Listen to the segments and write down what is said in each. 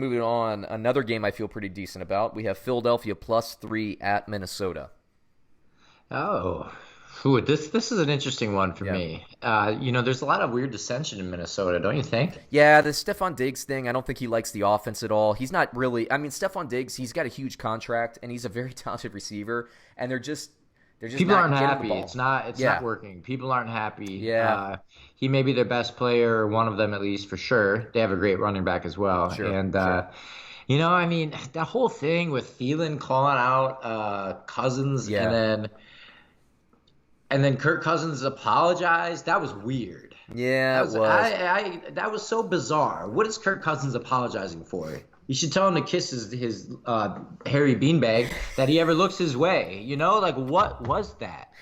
moving on. Another game I feel pretty decent about. We have Philadelphia +3 at Minnesota. Oh, ooh, this is an interesting one for Yeah. me. There's a lot of weird dissension in Minnesota, don't you think? Yeah, the Stefan Diggs thing, I don't think he likes the offense at all. He's not really – I mean, Stefan Diggs, he's got a huge contract, and he's a very talented receiver, and they're just People not aren't getting the happy. ball. It's Yeah. not working. People aren't happy. Yeah. He may be their best player, one of them at least for sure. They have a great running back as well. Sure, And sure. I mean, that whole thing with Thielen calling out Cousins Yeah. and then Kirk Cousins apologized. That was weird. Yeah, it was. That was so bizarre. What is Kirk Cousins apologizing for? You should tell him to kiss his hairy beanbag that he ever looks his way. Like what was that?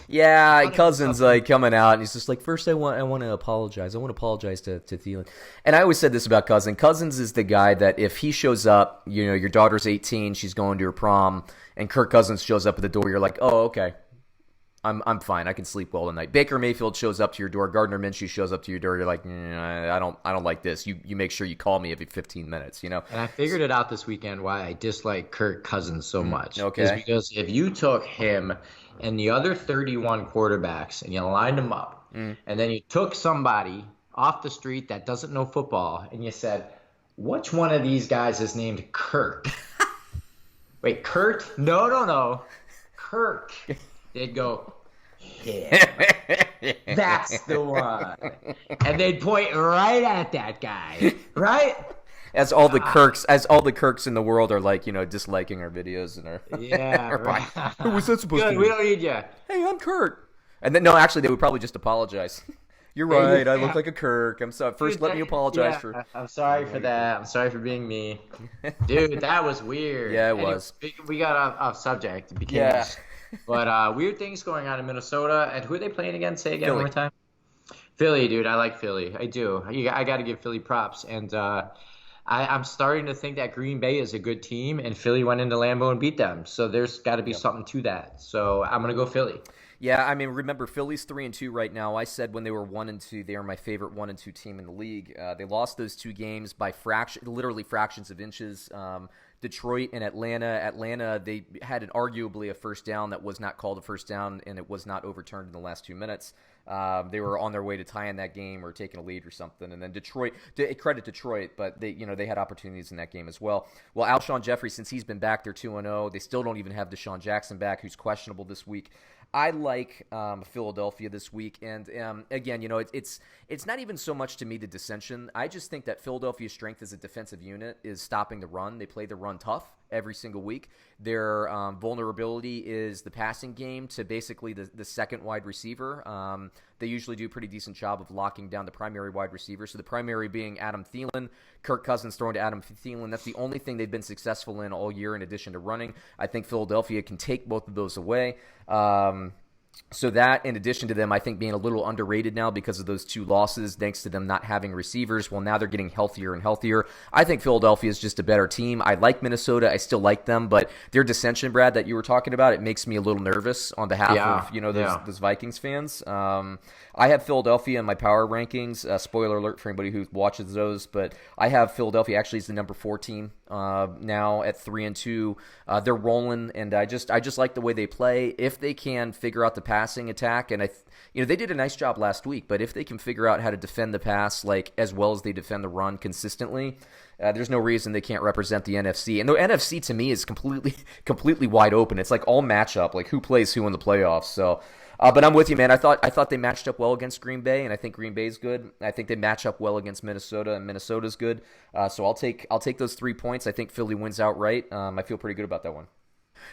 Yeah, Cousins coming out, and he's just like, first I want to apologize. I want to apologize to Thielen. And I always said this about Cousins. Cousins is the guy that if he shows up, your daughter's 18, she's going to her prom, and Kirk Cousins shows up at the door, you're like, oh, okay. I'm fine. I can sleep well tonight. Baker Mayfield shows up to your door. Gardner Minshew shows up to your door. You're like, I don't like this. You make sure you call me every 15 minutes. And I figured it out this weekend why I dislike Kirk Cousins so much. Okay. Is because if you took him and the other 31 quarterbacks and you lined them up, and then you took somebody off the street that doesn't know football and you said, which one of these guys is named Kirk? Wait, Kurt? No. Kirk. They'd go, yeah, that's the one. And they'd point right at that guy, right? As all the Kirks in the world are like, disliking our videos and our Yeah, right. Who was that supposed to be? We don't need you. Hey, I'm Kirk. And then no, actually, they would probably just apologize. You're right. I look like a Kirk. I'm sorry. First, let me apologize for. I'm sorry for that. I'm sorry for being me, dude. That was weird. Yeah, it was. We got off subject. But weird things going on in Minnesota. And who are they playing again? Say again one more time. Philly, dude. I like Philly. I do. I got to give Philly props. And I'm starting to think that Green Bay is a good team, and Philly went into Lambeau and beat them. So there's got to be something to that. So I'm going to go Philly. Yeah, I mean, remember, Philly's 3-2 right now. I said when they were 1-2, they are my favorite 1-2 team in the league. They lost those two games by literally fractions of inches. Detroit and Atlanta. Atlanta, they had arguably a first down that was not called a first down, and it was not overturned in the last 2 minutes. They were on their way to tying that game or taking a lead or something. And then Detroit, credit Detroit, but they had opportunities in that game as well. Well, Alshon Jeffrey, since he's been back, they're 2-0. They still don't even have DeSean Jackson back, who's questionable this week. I like Philadelphia this week, and again, it's not even so much to me the dissension. I just think that Philadelphia's strength as a defensive unit is stopping the run. They play the run tough every single week. Their vulnerability is the passing game to basically the second wide receiver. They usually do a pretty decent job of locking down the primary wide receiver. So the primary being Adam Thielen, Kirk Cousins throwing to Adam Thielen. That's the only thing they've been successful in all year in addition to running. I think Philadelphia can take both of those away. So that, in addition to them, I think being a little underrated now because of those two losses, thanks to them not having receivers. Well, now they're getting healthier and healthier. I think Philadelphia is just a better team. I like Minnesota. I still like them, but their dissension, Brad, that you were talking about, it makes me a little nervous on behalf of those Vikings fans. I have Philadelphia in my power rankings. Spoiler alert for anybody who watches those, but I have Philadelphia actually as the number 4 team now at 3-2. They're rolling, and I just like the way they play. If they can figure out the passing attack, and they did a nice job last week, but if they can figure out how to defend the pass like as well as they defend the run consistently, there's no reason they can't represent the NFC. And the NFC to me is completely wide open. It's like all matchup, like who plays who in the playoffs. So. But I'm with you, man. I thought they matched up well against Green Bay, and I think Green Bay's good. I think they match up well against Minnesota, and Minnesota's good. So I'll take those 3 points. I think Philly wins outright. I feel pretty good about that one.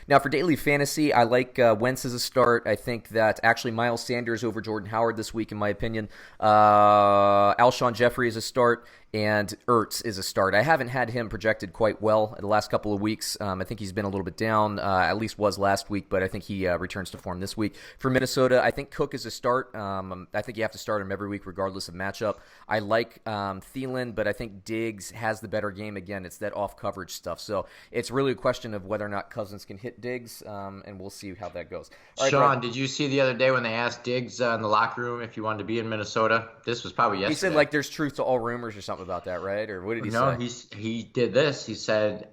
Now, for daily fantasy, I like Wentz as a start. I think that actually Miles Sanders over Jordan Howard this week, in my opinion. Alshon Jeffrey is a start, and Ertz is a start. I haven't had him projected quite well the last couple of weeks. I think he's been a little bit down, at least was last week, but I think he returns to form this week. For Minnesota, I think Cook is a start. I think you have to start him every week regardless of matchup. I like Thielen, but I think Diggs has the better game. Again, it's that off-coverage stuff. So it's really a question of whether or not Cousins can hit Diggs, and we'll see how that goes. All right, Sean, Brad, did you see the other day when they asked Diggs in the locker room if he wanted to be in Minnesota? This was probably yesterday. he said like there's truth to all rumors or something something about that, right? Or what did he say? No, he did this. He said,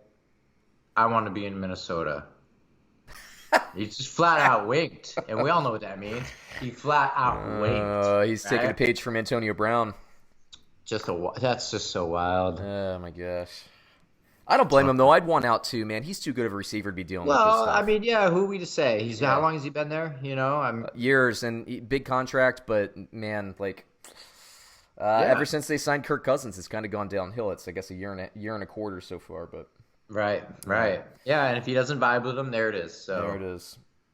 "I want to be in Minnesota." He just flat out winked, and we all know what that means. He flat out winked. He's taking a page from Antonio Brown. That's just so wild. Oh my gosh. I don't blame him though. I'd want out too, man. He's too good of a receiver to be dealing with this stuff. Well, I mean, yeah. Who are we to say? How long has he been there? Years and big contract, but man, like ever since they signed Kirk Cousins, it's kind of gone downhill. It's I guess a year and a quarter so far, but right. Yeah, and if he doesn't vibe with them, there it is. So there it is.